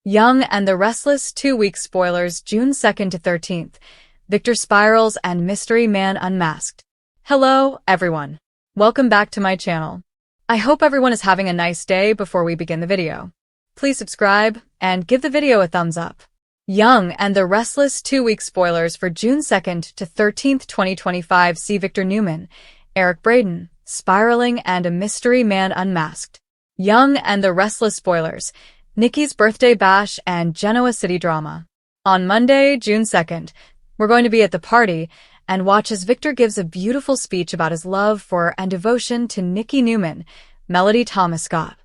Young and the Restless 2-week spoilers June 2nd to 13th. Victor spirals and Mystery Man unmasked. Hello, everyone. Welcome back to my channel. I hope everyone is having a nice day before we begin the video. Please subscribe and give the video a thumbs up. Young and the Restless 2-week spoilers for June 2nd to 13th, 2025 see Victor Newman, Eric Braeden, spiraling and a mystery man unmasked. Young and the Restless spoilers, Nikki's birthday bash and Genoa City drama. On Monday, June 2nd, we're going to be at the party and watch as Victor gives a beautiful speech about his love for and devotion to Nikki Newman, Melody Thomas Scott.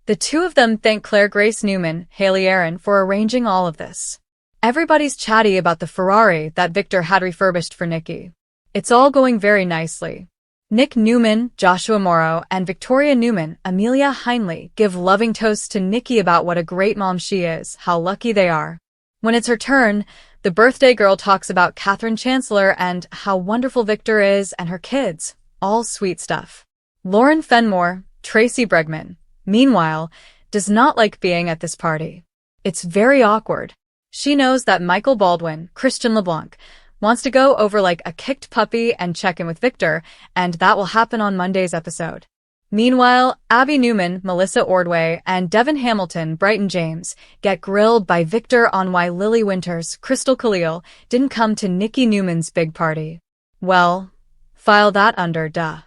The two of them thank Claire Grace Newman, Haley Aaron, for arranging all of this. Everybody's chatty about the Ferrari that Victor had refurbished for Nikki. It's all going very nicely. Nick Newman, Joshua Morrow, and Victoria Newman, Amelia Heinley, give loving toasts to Nikki about what a great mom she is, how lucky they are. When it's her turn, the birthday girl talks about Catherine Chancellor and how wonderful Victor is and her kids. All sweet stuff. Lauren Fenmore, Tracy Bregman, meanwhile, does not like being at this party. It's very awkward. She knows that Michael Baldwin, Christian LeBlanc, wants to go over like a kicked puppy and check in with Victor, and that will happen on Monday's episode. Meanwhile, Abby Newman, Melissa Ordway, and Devin Hamilton, Brighton James, get grilled by Victor on why Lily Winters, Crystal Khalil, didn't come to Nikki Newman's big party. Well, file that under duh.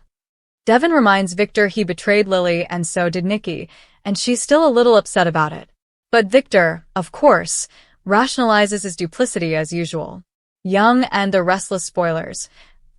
Devin reminds Victor he betrayed Lily and so did Nikki, and she's still a little upset about it. But Victor, of course, rationalizes his duplicity as usual. Young and the Restless spoilers.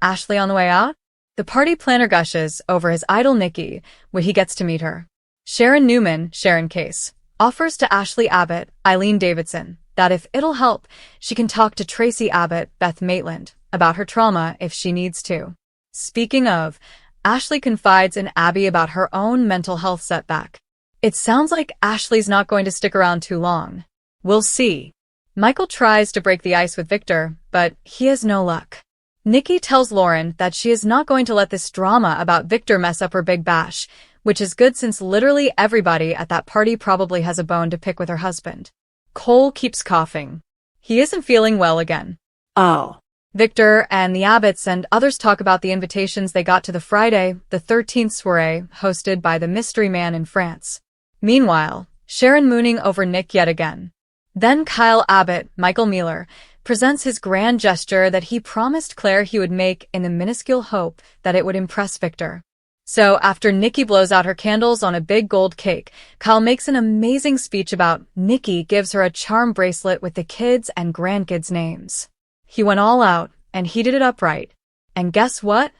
Ashley on the way out? The party planner gushes over his idol Nikki when he gets to meet her. Sharon Newman, Sharon Case, offers to Ashley Abbott, Eileen Davidson, that if it'll help, she can talk to Tracy Abbott, Beth Maitland, about her trauma if she needs to. Speaking of, Ashley confides in Abby about her own mental health setback. It sounds like Ashley's not going to stick around too long. We'll see. Michael tries to break the ice with Victor, but he has no luck. Nikki tells Lauren that she is not going to let this drama about Victor mess up her big bash, which is good since literally everybody at that party probably has a bone to pick with her husband. Cole keeps coughing. He isn't feeling well again. Oh. Victor and the Abbotts and others talk about the invitations they got to the Friday, the 13th soiree hosted by the mystery man in France. Meanwhile, Sharon mooning over Nick yet again. Then Kyle Abbott, Michael Mealer, presents his grand gesture that he promised Claire he would make in the minuscule hope that it would impress Victor. So after Nikki blows out her candles on a big gold cake, Kyle makes an amazing speech about Nikki gives her a charm bracelet with the kids' and grandkids' names. He went all out, and he did it upright. And guess what?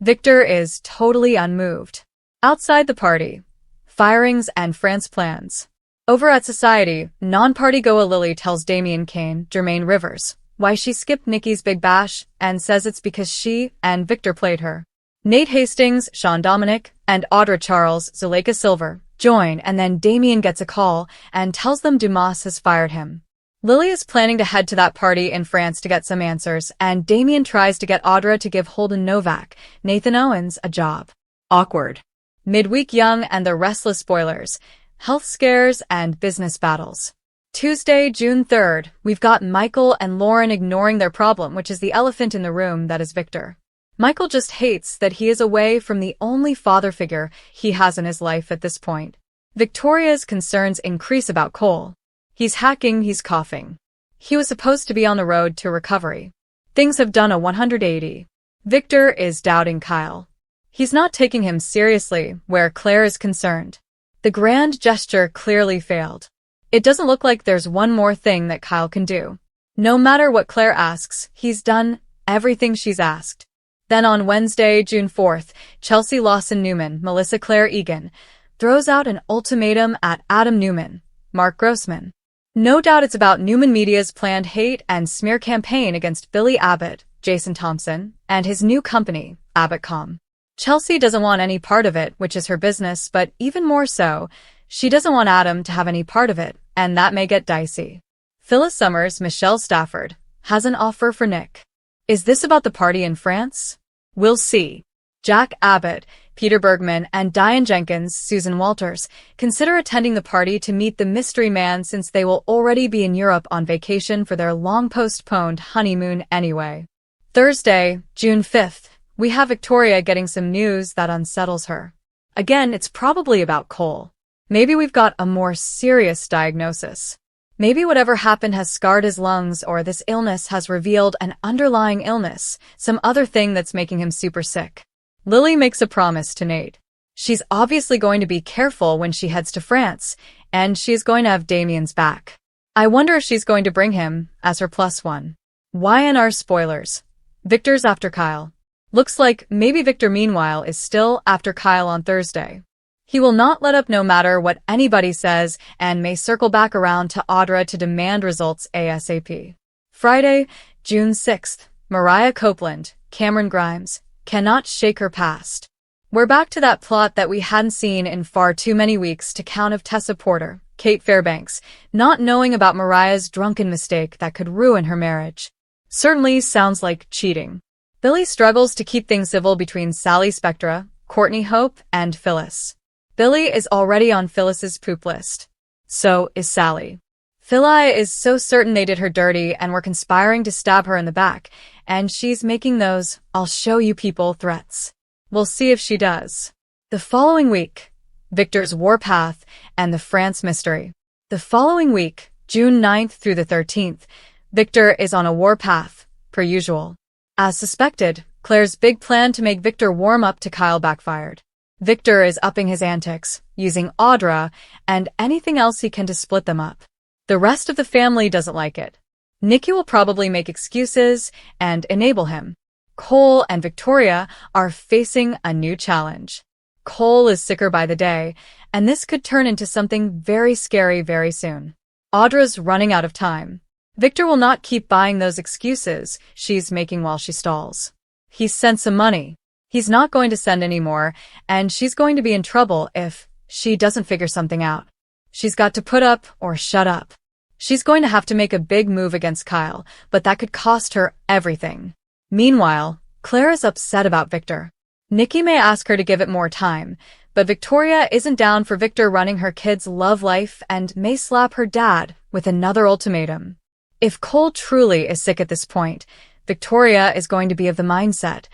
Victor is totally unmoved. Outside the party, firings and France plans. Over at Society, non-party Goa Lily tells Damian Kane, Jermaine Rivers, why she skipped Nikki's big bash and says it's because she and Victor played her. Nate Hastings, Sean Dominic, and Audra Charles, Zuleika Silver, join and then Damian gets a call and tells them Dumas has fired him. Lily is planning to head to that party in France to get some answers and Damian tries to get Audra to give Holden Novak, Nathan Owens, a job. Awkward. Midweek Young and the Restless spoilers. Health scares and business battles. Tuesday, June 3rd, we've got Michael and Lauren ignoring their problem, which is the elephant in the room that is Victor. Michael just hates that he is away from the only father figure he has in his life at this point. Victoria's concerns increase about Cole. He's hacking, he's coughing. He was supposed to be on the road to recovery. Things have done a 180. Victor is doubting Kyle. He's not taking him seriously where Claire is concerned. The grand gesture clearly failed. It doesn't look like there's one more thing that Kyle can do. No matter what Claire asks, he's done everything she's asked. Then on Wednesday, June 4th, Chelsea Lawson Newman, Melissa Claire Egan, throws out an ultimatum at Adam Newman, Mark Grossman. No doubt it's about Newman Media's planned hate and smear campaign against Billy Abbott, Jason Thompson, and his new company, Abbott.com. Chelsea doesn't want any part of it, which is her business, but even more so, she doesn't want Adam to have any part of it, and that may get dicey. Phyllis Summers, Michelle Stafford, has an offer for Nick. Is this about the party in France? We'll see. Jack Abbott, Peter Bergman, and Diane Jenkins, Susan Walters, consider attending the party to meet the mystery man since they will already be in Europe on vacation for their long-postponed honeymoon anyway. Thursday, June 5th, we have Victoria getting some news that unsettles her. Again, it's probably about Cole. Maybe we've got a more serious diagnosis. Maybe whatever happened has scarred his lungs, or this illness has revealed an underlying illness, some other thing that's making him super sick. Lily makes a promise to Nate. She's obviously going to be careful when she heads to France, and she's going to have Damien's back. I wonder if she's going to bring him as her +1. YNR spoilers. Victor's after Kyle. Looks like maybe Victor meanwhile is still after Kyle on Thursday. He will not let up no matter what anybody says and may circle back around to Audra to demand results ASAP. Friday, June 6th, Mariah Copeland, Cameron Grimes, cannot shake her past. We're back to that plot that we hadn't seen in far too many weeks to count of Tessa Porter, Kate Fairbanks, not knowing about Mariah's drunken mistake that could ruin her marriage. Certainly sounds like cheating. Billy struggles to keep things civil between Sally Spectra, Courtney Hope, and Phyllis. Billy is already on Phyllis's poop list. So is Sally. Phyllis is so certain they did her dirty and were conspiring to stab her in the back, and she's making those "I'll show you people" threats. We'll see if she does. The following week, Victor's warpath and the France mystery. The following week, June 9th through the 13th, Victor is on a warpath, per usual. As suspected, Claire's big plan to make Victor warm up to Kyle backfired. Victor is upping his antics, using Audra and anything else he can to split them up. The rest of the family doesn't like it. Nikki will probably make excuses and enable him. Cole and Victoria are facing a new challenge. Cole is sicker by the day, and this could turn into something very scary very soon. Audra's running out of time. Victor will not keep buying those excuses she's making while she stalls. He's sent some money. He's not going to send any more, and she's going to be in trouble if she doesn't figure something out. She's got to put up or shut up. She's going to have to make a big move against Kyle, but that could cost her everything. Meanwhile, Claire is upset about Victor. Nikki may ask her to give it more time, but Victoria isn't down for Victor running her kid's love life and may slap her dad with another ultimatum. If Cole truly is sick at this point, Victoria is going to be of the mindset,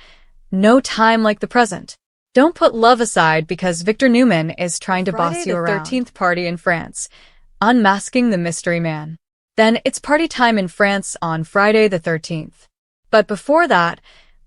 no time like the present. Don't put love aside because Victor Newman is trying to boss you around. Friday the 13th party in France. Unmasking the mystery man. Then it's party time in France on Friday the 13th. But before that,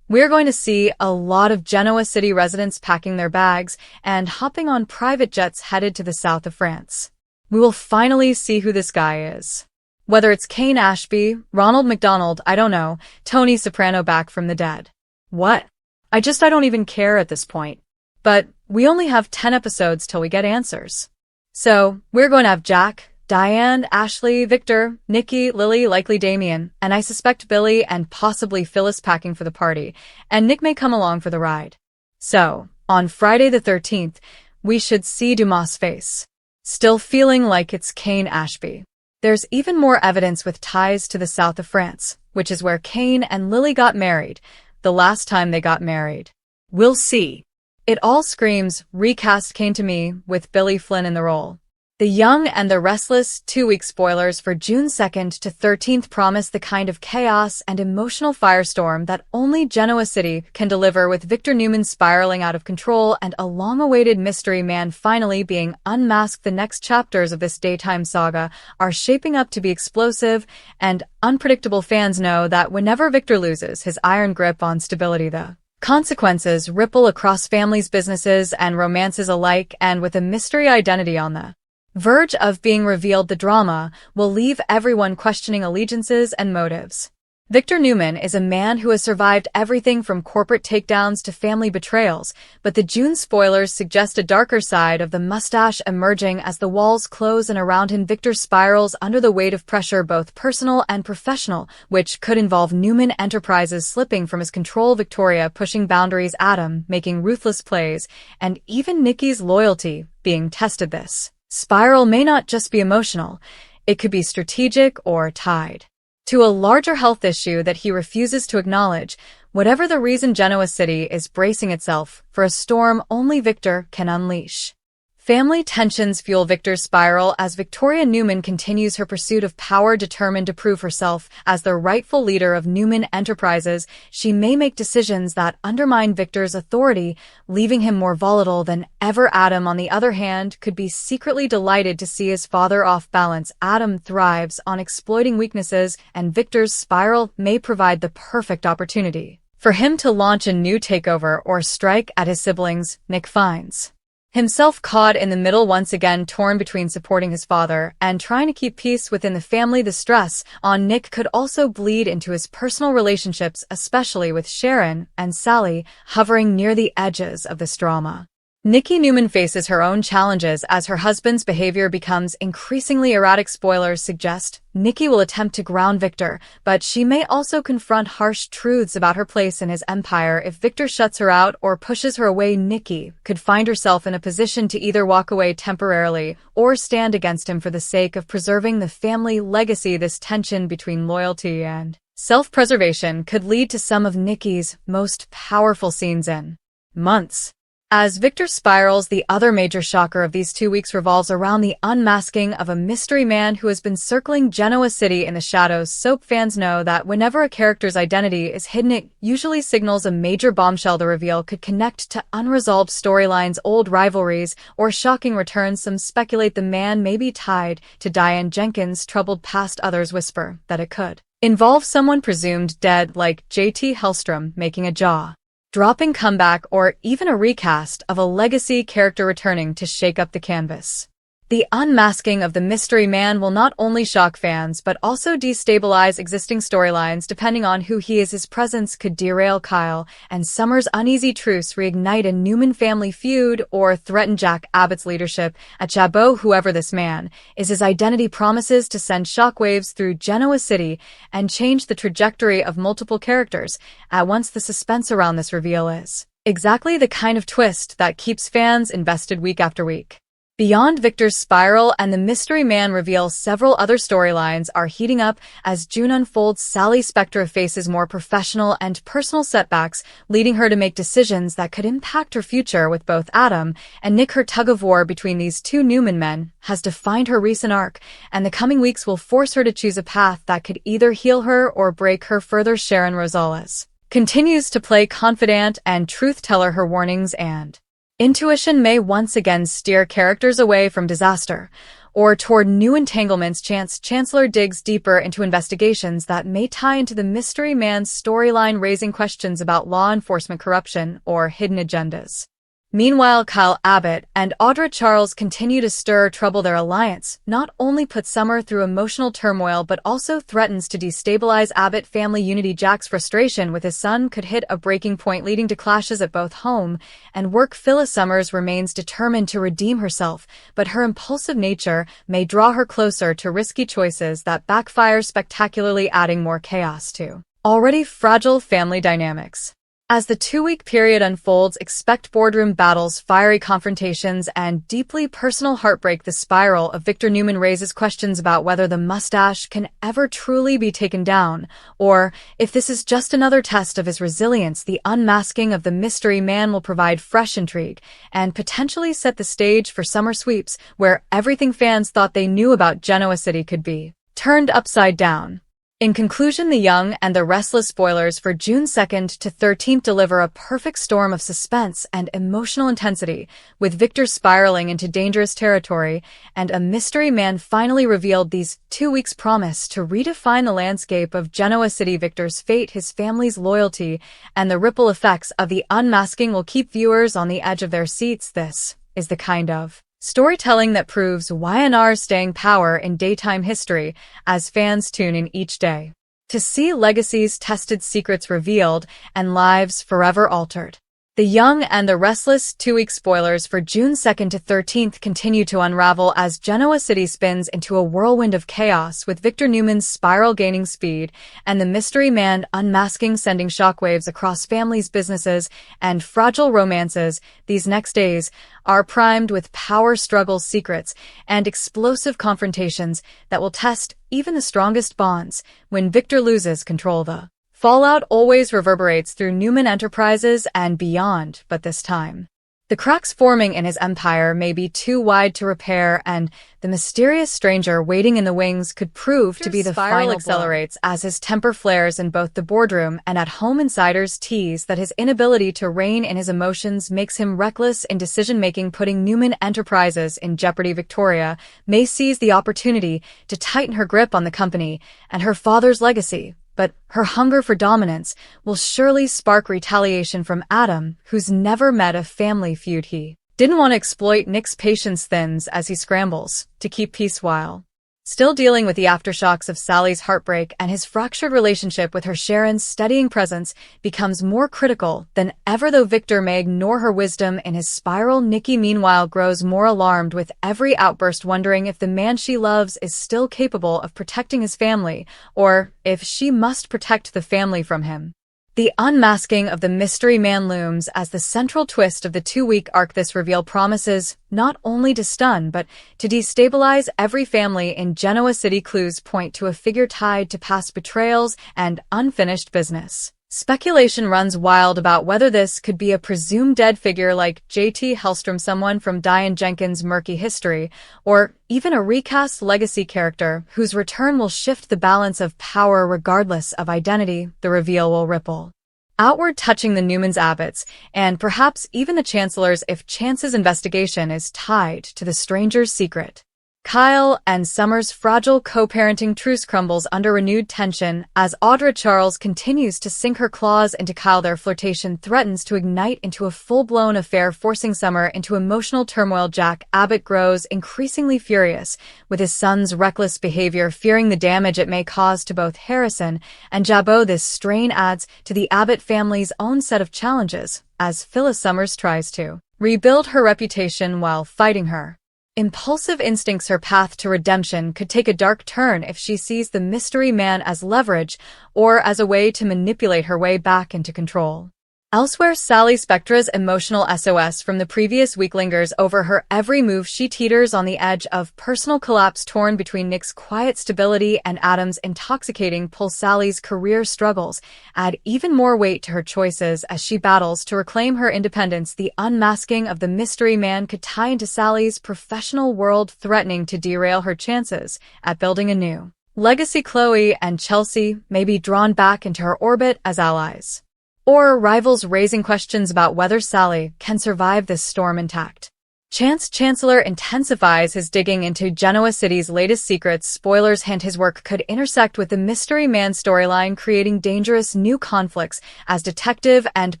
we're going to see a lot of Genoa City residents packing their bags and hopping on private jets headed to the south of France. We will finally see who this guy is. Whether it's Kane Ashby, Ronald McDonald, I don't know, Tony Soprano back from the dead. What? I don't even care at this point. But we only have 10 episodes till we get answers. So, we're going to have Jack, Diane, Ashley, Victor, Nikki, Lily, likely Damien, and I suspect Billy and possibly Phyllis packing for the party, and Nick may come along for the ride. So, on Friday the 13th, we should see Dumas' face. Still feeling like it's Kane Ashby. There's even more evidence with ties to the south of France, which is where Kane and Lily got married, the last time they got married. We'll see. It all screams recast Kane to me, with Billy Flynn in the role. The Young and the Restless 2-week spoilers for June 2nd to 13th promise the kind of chaos and emotional firestorm that only Genoa City can deliver, with Victor Newman spiraling out of control and a long-awaited mystery man finally being unmasked. The next chapters of this daytime saga are shaping up to be explosive and unpredictable. Fans know that whenever Victor loses his iron grip on stability, the consequences ripple across families, businesses, and romances alike, and with a mystery identity on the verge of being revealed, the drama will leave everyone questioning allegiances and motives. Victor Newman is a man who has survived everything from corporate takedowns to family betrayals, but the June spoilers suggest a darker side of the mustache emerging as the walls close and around him Victor spirals under the weight of pressure, both personal and professional, which could involve Newman Enterprises slipping from his control, Victoria pushing boundaries, Adam making ruthless plays, and even Nikki's loyalty being tested. This spiral may not just be emotional, it could be strategic or tied to a larger health issue that he refuses to acknowledge. Whatever the reason, Genoa City is bracing itself for a storm only Victor can unleash. Family tensions fuel Victor's spiral as Victoria Newman continues her pursuit of power. Determined to prove herself as the rightful leader of Newman Enterprises, she may make decisions that undermine Victor's authority, leaving him more volatile than ever. Adam, on the other hand, could be secretly delighted to see his father off balance. Adam thrives on exploiting weaknesses, and Victor's spiral may provide the perfect opportunity for him to launch a new takeover or strike at his siblings. Nick finds himself caught in the middle once again, torn between supporting his father and trying to keep peace within the family. The stress on Nick could also bleed into his personal relationships, especially with Sharon and Sally, hovering near the edges of this drama. Nikki Newman faces her own challenges as her husband's behavior becomes increasingly erratic. Spoilers suggest Nikki will attempt to ground Victor, but she may also confront harsh truths about her place in his empire. If Victor shuts her out or pushes her away, Nikki could find herself in a position to either walk away temporarily or stand against him for the sake of preserving the family legacy. This tension between loyalty and self-preservation could lead to some of Nikki's most powerful scenes in months. As Victor spirals, the other major shocker of these 2 weeks revolves around the unmasking of a mystery man who has been circling Genoa City in the shadows. Soap fans know that whenever a character's identity is hidden, it usually signals a major bombshell. The reveal could connect to unresolved storylines, old rivalries, or shocking returns. Some speculate the man may be tied to Diane Jenkins' troubled past. Others whisper that it could involve someone presumed dead like J.T. Hellstrom, making a jaw-dropping comeback, or even a recast of a legacy character returning to shake up the canvas. The unmasking of the mystery man will not only shock fans but also destabilize existing storylines. Depending on who he is, his presence could derail Kyle and Summer's uneasy truce, reignite a Newman family feud, or threaten Jack Abbott's leadership at Chabot. Whoever this man is, his identity promises to send shockwaves through Genoa City and change the trajectory of multiple characters at once. The suspense around this reveal is exactly the kind of twist that keeps fans invested week after week. Beyond Victor's spiral and the mystery man reveal, several other storylines are heating up as June unfolds. Sally Spectre faces more professional and personal setbacks, leading her to make decisions that could impact her future with both Adam and Nick. Her tug-of-war between these two Newman men has defined her recent arc, and the coming weeks will force her to choose a path that could either heal her or break her further. Sharon Rosales continues to play confidant and truth-teller. Her warnings and intuition may once again steer characters away from disaster or toward new entanglements. Chancellor digs deeper into investigations that may tie into the mystery man's storyline, raising questions about law enforcement corruption or hidden agendas. Meanwhile, Kyle Abbott and Audra Charles continue to stir trouble. Their alliance not only puts Summer through emotional turmoil but also threatens to destabilize Abbott family unity. Jack's frustration with his son could hit a breaking point, leading to clashes at both home and work. Phyllis Summers remains determined to redeem herself, but her impulsive nature may draw her closer to risky choices that backfire spectacularly, adding more chaos to already fragile family dynamics. As the 2-week period unfolds, expect boardroom battles, fiery confrontations, and deeply personal heartbreak. The spiral of Victor Newman raises questions about whether the mustache can ever truly be taken down, or if this is just another test of his resilience. The unmasking of the mystery man will provide fresh intrigue and potentially set the stage for summer sweeps, where everything fans thought they knew about Genoa City could be turned upside down. In conclusion, The Young and the Restless spoilers for June 2nd to 13th deliver a perfect storm of suspense and emotional intensity, with Victor spiraling into dangerous territory and a mystery man finally revealed. These 2 weeks promise to redefine the landscape of Genoa City. Victor's fate, his family's loyalty, and the ripple effects of the unmasking will keep viewers on the edge of their seats. This is the kind of storytelling that proves YNR's staying power in daytime history as fans tune in each day to see legacies tested, secrets revealed, and lives forever altered. The Young and the Restless 2-week spoilers for June 2nd to 13th continue to unravel as Genoa City spins into a whirlwind of chaos, with Victor Newman's spiral gaining speed and the mystery man unmasking, sending shockwaves across families, businesses, and fragile romances. These next days are primed with power struggles, secrets, and explosive confrontations that will test even the strongest bonds when Victor loses control. The fallout always reverberates through Newman Enterprises and beyond, but this time, the cracks forming in his empire may be too wide to repair, and the mysterious stranger waiting in the wings could prove to be the final accelerates as his temper flares in both the boardroom and at home. Insiders tease that his inability to rein in his emotions makes him reckless in decision-making, putting Newman Enterprises in jeopardy. Victoria may seize the opportunity to tighten her grip on the company and her father's legacy, but her hunger for dominance will surely spark retaliation from Adam, who's never met a family feud. He didn't want to exploit. Nick's patience thins as he scrambles to keep peace while still dealing with the aftershocks of Sally's heartbreak, and his fractured relationship with her. Sharon's steadying presence becomes more critical than ever, though Victor may ignore her wisdom in his spiral. Nikki, meanwhile, grows more alarmed with every outburst, wondering if the man she loves is still capable of protecting his family, or if she must protect the family from him. The unmasking of the mystery man looms as the central twist of the 2-week arc. This reveal promises not only to stun but to destabilize every family in Genoa City. Clues point to a figure tied to past betrayals and unfinished business. Speculation runs wild about whether this could be a presumed dead figure like J.T. Hellstrom, someone from Diane Jenkins' murky history, or even a recast legacy character whose return will shift the balance of power regardless of identity. The reveal will ripple outward, touching the Newmans, Abbotts, and perhaps even the Chancellors if Chance's investigation is tied to the stranger's secret. Kyle and Summer's fragile co-parenting truce crumbles under renewed tension as Audra Charles continues to sink her claws into Kyle. Their flirtation threatens to ignite into a full-blown affair, forcing Summer into emotional turmoil. Jack Abbott grows increasingly furious with his son's reckless behavior, fearing the damage it may cause to both Harrison and Jabot. This strain adds to the Abbott family's own set of challenges as Phyllis Summers tries to rebuild her reputation while fighting her impulsive instincts. Her path to redemption could take a dark turn if she sees the mystery man as leverage or as a way to manipulate her way back into control. Elsewhere, Sally Spectra's emotional SOS from the previous week lingers over her every move. She teeters on the edge of personal collapse, torn between Nick's quiet stability and Adam's intoxicating pull. Sally's career struggles add even more weight to her choices as she battles to reclaim her independence. The unmasking of the mystery man could tie into Sally's professional world, threatening to derail her chances at building a new legacy. Chloe and Chelsea may be drawn back into her orbit as allies or rivals, raising questions about whether Sally can survive this storm intact. Chancellor intensifies his digging into Genoa City's latest secrets. Spoilers hint his work could intersect with the mystery man storyline, creating dangerous new conflicts as detective and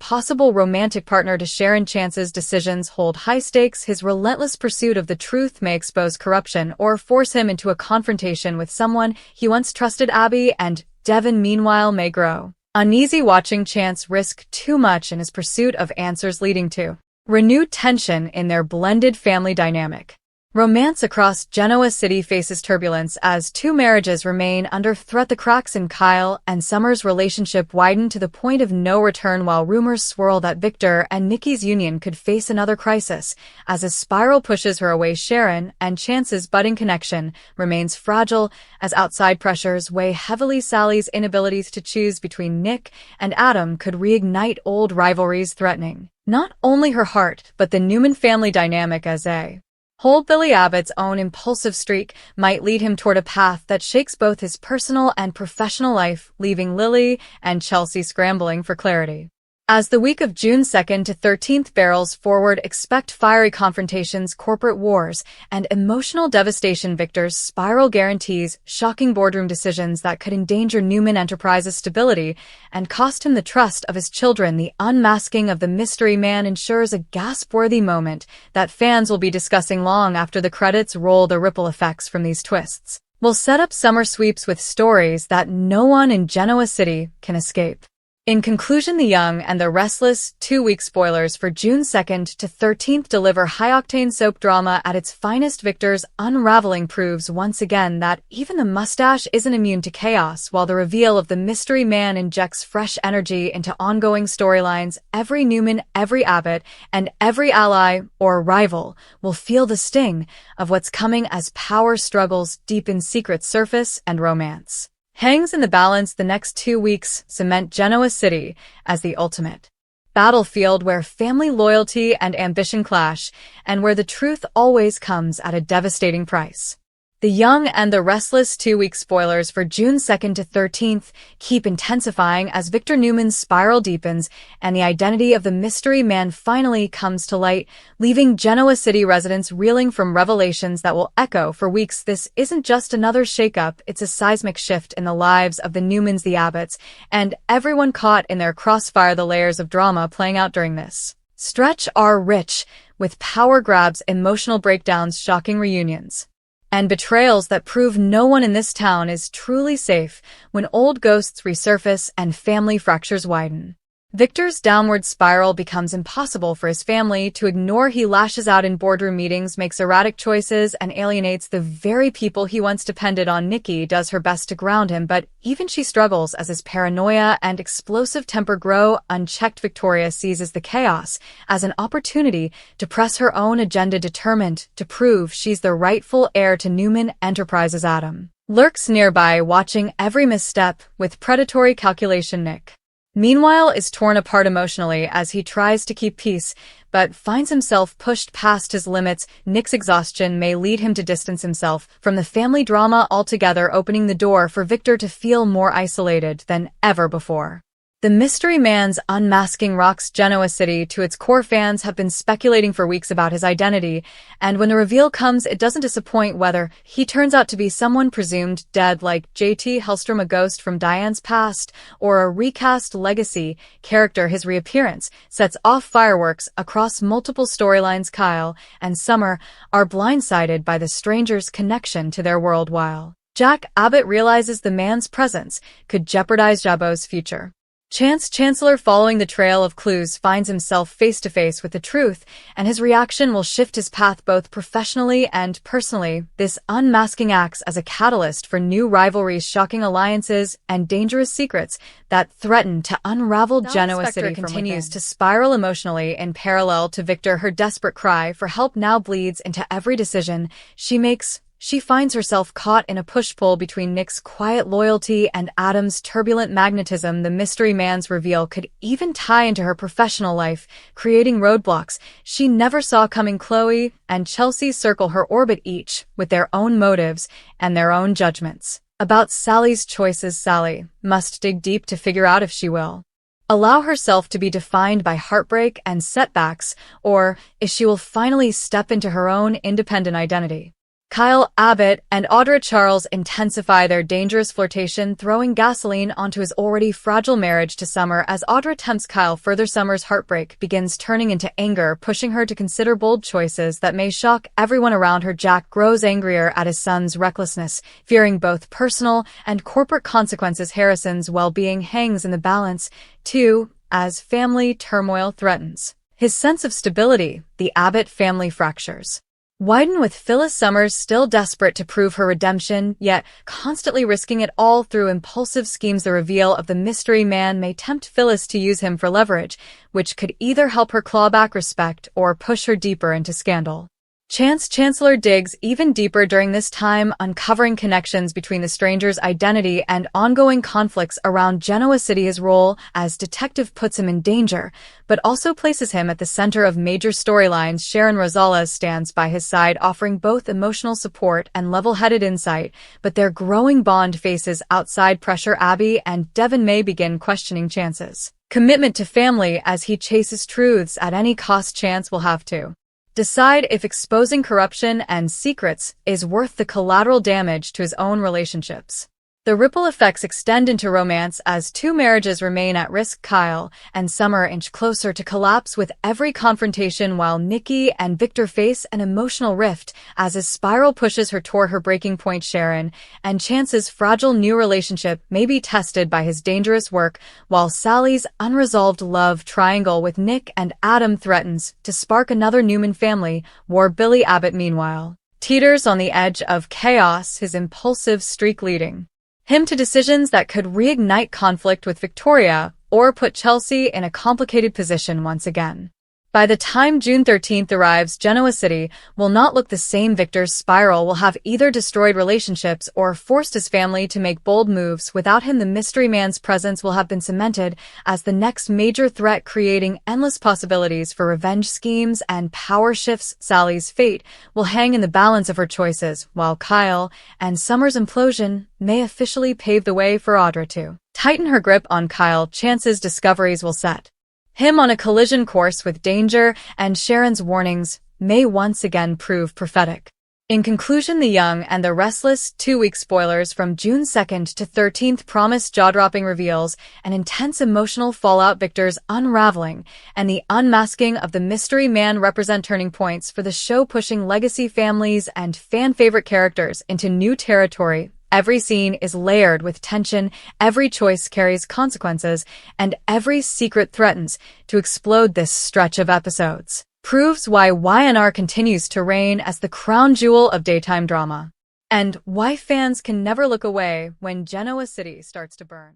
possible romantic partner to Sharon. Chance's decisions hold high stakes. His relentless pursuit of the truth may expose corruption or force him into a confrontation with someone he once trusted. Abby and Devon, meanwhile, may grow uneasy, watching Chance risk too much in his pursuit of answers, leading to renewed tension in their blended family dynamic. Romance across Genoa City faces turbulence as two marriages remain under threat. The cracks in Kyle and Summer's relationship widen to the point of no return, while rumors swirl that Victor and Nikki's union could face another crisis as a spiral pushes her away. Sharon and Chance's budding connection remains fragile as outside pressures weigh heavily. Sally's inabilities to choose between Nick and Adam could reignite old rivalries, threatening not only her heart but the Newman family dynamic as a whole. Billy Abbott's own impulsive streak might lead him toward a path that shakes both his personal and professional life, leaving Lily and Chelsea scrambling for clarity. As the week of June 2nd to 13th barrels forward, expect fiery confrontations, corporate wars, and emotional devastation. Victor's spiral guarantees shocking boardroom decisions that could endanger Newman Enterprises' stability and cost him the trust of his children. The unmasking of the mystery man ensures a gasp-worthy moment that fans will be discussing long after the credits roll. The ripple effects from these twists will set up summer sweeps with stories that no one in Genoa City can escape. In conclusion, The Young and the Restless 2-week spoilers for June 2nd to 13th deliver high-octane soap drama at its finest. Victor's unraveling proves once again that even the mustache isn't immune to chaos, while the reveal of the mystery man injects fresh energy into ongoing storylines. Every Newman, every Abbott, and every ally or rival will feel the sting of what's coming as power struggles deepen secret surface and romance hangs in the balance. The next 2 weeks cement Genoa City as the ultimate battlefield where family loyalty and ambition clash, and where the truth always comes at a devastating price. The Young and the Restless 2-week spoilers for June 2nd to 13th keep intensifying as Victor Newman's spiral deepens and the identity of the mystery man finally comes to light, leaving Genoa City residents reeling from revelations that will echo for weeks. This isn't just another shakeup, it's a seismic shift in the lives of the Newmans, the Abbotts, and everyone caught in their crossfire. The layers of drama playing out during this stretch are rich, with power grabs, emotional breakdowns, shocking reunions, and betrayals that prove no one in this town is truly safe when old ghosts resurface and family fractures widen. Victor's downward spiral becomes impossible for his family to ignore. He lashes out in boardroom meetings, makes erratic choices, and alienates the very people he once depended on. Nikki does her best to ground him, but even she struggles as his paranoia and explosive temper grow unchecked. Victoria seizes the chaos as an opportunity to press her own agenda, determined to prove she's the rightful heir to Newman Enterprises. Adam lurks nearby, watching every misstep with predatory calculation. Nick, meanwhile, is torn apart emotionally as he tries to keep peace, but finds himself pushed past his limits. Nick's exhaustion may lead him to distance himself from the family drama altogether, opening the door for Victor to feel more isolated than ever before. The mystery man's unmasking rocks Genoa City to its core. Fans have been speculating for weeks about his identity, and when the reveal comes, it doesn't disappoint. Whether he turns out to be someone presumed dead like J.T. Hellstrom, a ghost from Diane's past, or a recast legacy character, his reappearance sets off fireworks across multiple storylines. Kyle and Summer are blindsided by the stranger's connection to their world, while Jack Abbott realizes the man's presence could jeopardize Jabot's future. Chance Chancellor, following the trail of clues, finds himself face-to-face with the truth, and his reaction will shift his path both professionally and personally. This unmasking acts as a catalyst for new rivalries, shocking alliances, and dangerous secrets that threaten to unravel. Genoa City continues to spiral emotionally in parallel to Victor. Her desperate cry for help now bleeds into every decision she makes. She finds herself caught in a push-pull between Nick's quiet loyalty and Adam's turbulent magnetism. The mystery man's reveal could even tie into her professional life, creating roadblocks she never saw coming. Chloe and Chelsea circle her orbit, each with their own motives and their own judgments about Sally's choices. Sally must dig deep to figure out if she will allow herself to be defined by heartbreak and setbacks, or if she will finally step into her own independent identity. Kyle Abbott and Audra Charles intensify their dangerous flirtation, throwing gasoline onto his already fragile marriage to Summer as Audra tempts Kyle further. Summer's heartbreak begins turning into anger, pushing her to consider bold choices that may shock everyone around her. Jack grows angrier at his son's recklessness, fearing both personal and corporate consequences. Harrison's well-being hangs in the balance, too, as family turmoil threatens his sense of stability. The Abbott family fractures widen, with Phyllis Summers still desperate to prove her redemption, yet constantly risking it all through impulsive schemes. The reveal of the mystery man may tempt Phyllis to use him for leverage, which could either help her claw back respect or push her deeper into scandal. Chance Chancellor digs even deeper during this time, uncovering connections between the stranger's identity and ongoing conflicts around Genoa City. His role as detective puts him in danger, but also places him at the center of major storylines. Sharon Rosales stands by his side, offering both emotional support and level-headed insight, but their growing bond faces outside pressure. Abby and Devin may begin questioning Chance's commitment to family as he chases truths at any cost. Chance will have to decide if exposing corruption and secrets is worth the collateral damage to his own relationships. The ripple effects extend into romance as two marriages remain at risk. Kyle and Summer inch closer to collapse with every confrontation, while Nikki and Victor face an emotional rift as his spiral pushes her toward her breaking point. Sharon and Chance's fragile new relationship may be tested by his dangerous work, while Sally's unresolved love triangle with Nick and Adam threatens to spark another Newman family war. Billy Abbott, meanwhile, teeters on the edge of chaos, his impulsive streak leading him to decisions that could reignite conflict with Victoria or put Chelsea in a complicated position once again. By the time June 13th arrives, Genoa City will not look the same. Victor's spiral will have either destroyed relationships or forced his family to make bold moves. Without him, the mystery man's presence will have been cemented as the next major threat, creating endless possibilities for revenge schemes and power shifts. Sally's fate will hang in the balance of her choices, while Kyle and Summer's implosion may officially pave the way for Audra to tighten her grip on Kyle. Chance's discoveries will set him on a collision course with danger, and Sharon's warnings may once again prove prophetic. In conclusion, The Young and the Restless 2-week spoilers from June 2nd to 13th promise jaw-dropping reveals and intense emotional fallout. Victor's unraveling and the unmasking of the mystery man represent turning points for the show, pushing legacy families and fan-favorite characters into new territory. Every scene is layered with tension, every choice carries consequences, and every secret threatens to explode. This stretch of episodes proves why YNR continues to reign as the crown jewel of daytime drama, and why fans can never look away when Genoa City starts to burn.